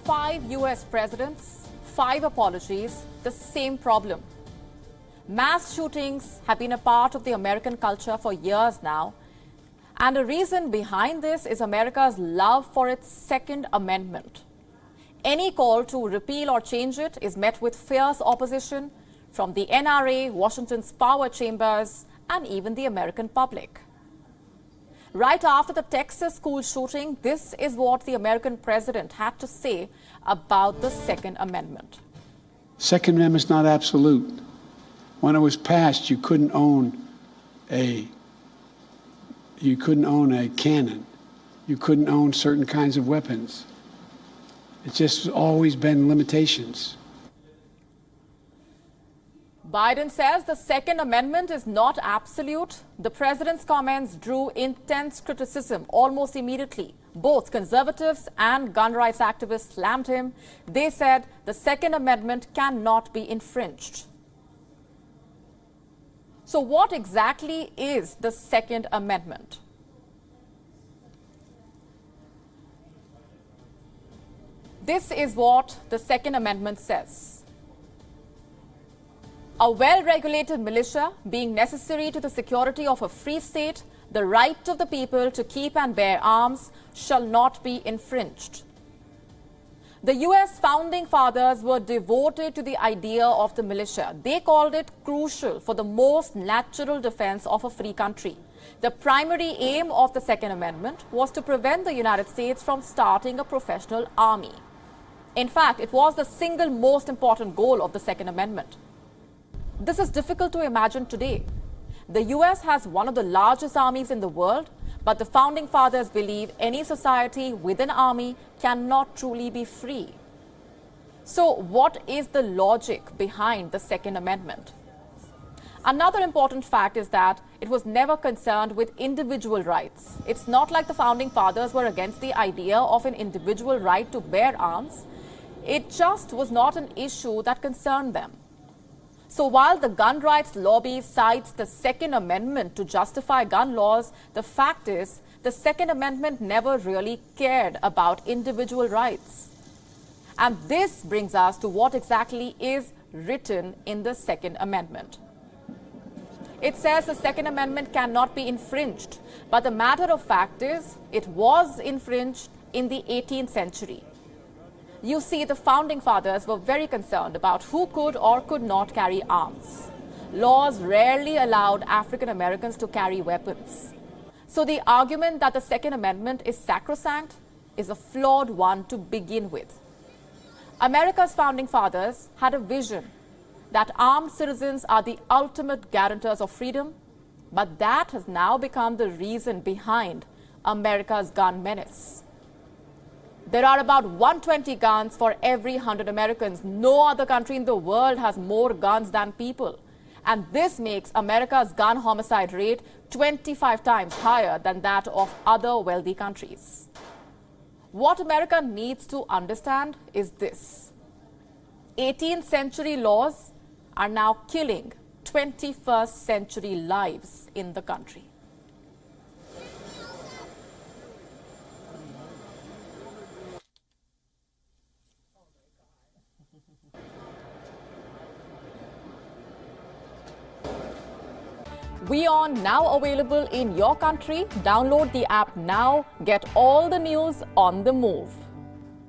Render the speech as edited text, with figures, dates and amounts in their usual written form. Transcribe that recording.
5 US presidents, 5 apologies, the same problem. Mass shootings have been a part of the American culture for years now. And the reason behind this is America's love for its Second Amendment. Any call to repeal or change it is met with fierce opposition from the NRA, Washington's power chambers, and even the American public. Right after the Texas school shooting, this is what the American president had to say about the Second Amendment. Second Amendment is not absolute. When it was passed, you couldn't own a cannon. You couldn't own certain kinds of weapons. It's just always been limitations. Biden says the Second Amendment is not absolute. The president's comments drew intense criticism almost immediately. Both conservatives and gun rights activists slammed him. They said the Second Amendment cannot be infringed. So what exactly is the Second Amendment? This is what the Second Amendment says. A well-regulated militia being necessary to the security of a free state, the right of the people to keep and bear arms shall not be infringed. The US founding fathers were devoted to the idea of the militia. They called it crucial for the most natural defense of a free country. The primary aim of the Second Amendment was to prevent the United States from starting a professional army. In fact, it was the single most important goal of the Second Amendment. This is difficult to imagine today. The US has one of the largest armies in the world, but the founding fathers believe any society with an army cannot truly be free. So what is the logic behind the Second Amendment? Another important fact is that it was never concerned with individual rights. It's not like the founding fathers were against the idea of an individual right to bear arms. It just was not an issue that concerned them. So while the gun rights lobby cites the Second Amendment to justify gun laws, the fact is the Second Amendment never really cared about individual rights. And this brings us to what exactly is written in the Second Amendment. It says the Second Amendment cannot be infringed, but the matter of fact is it was infringed in the 18th century. You see, the founding fathers were very concerned about who could or could not carry arms. Laws rarely allowed African Americans to carry weapons. So the argument that the Second Amendment is sacrosanct is a flawed one to begin with. America's founding fathers had a vision that armed citizens are the ultimate guarantors of freedom, but that has now become the reason behind America's gun menace. There are about 120 guns for every 100 Americans. No other country in the world has more guns than people. And this makes America's gun homicide rate 25 times higher than that of other wealthy countries. What America needs to understand is this: 18th century laws are now killing 21st century lives in the country. WION now available in your country. Download the app now. Get all the news on the move.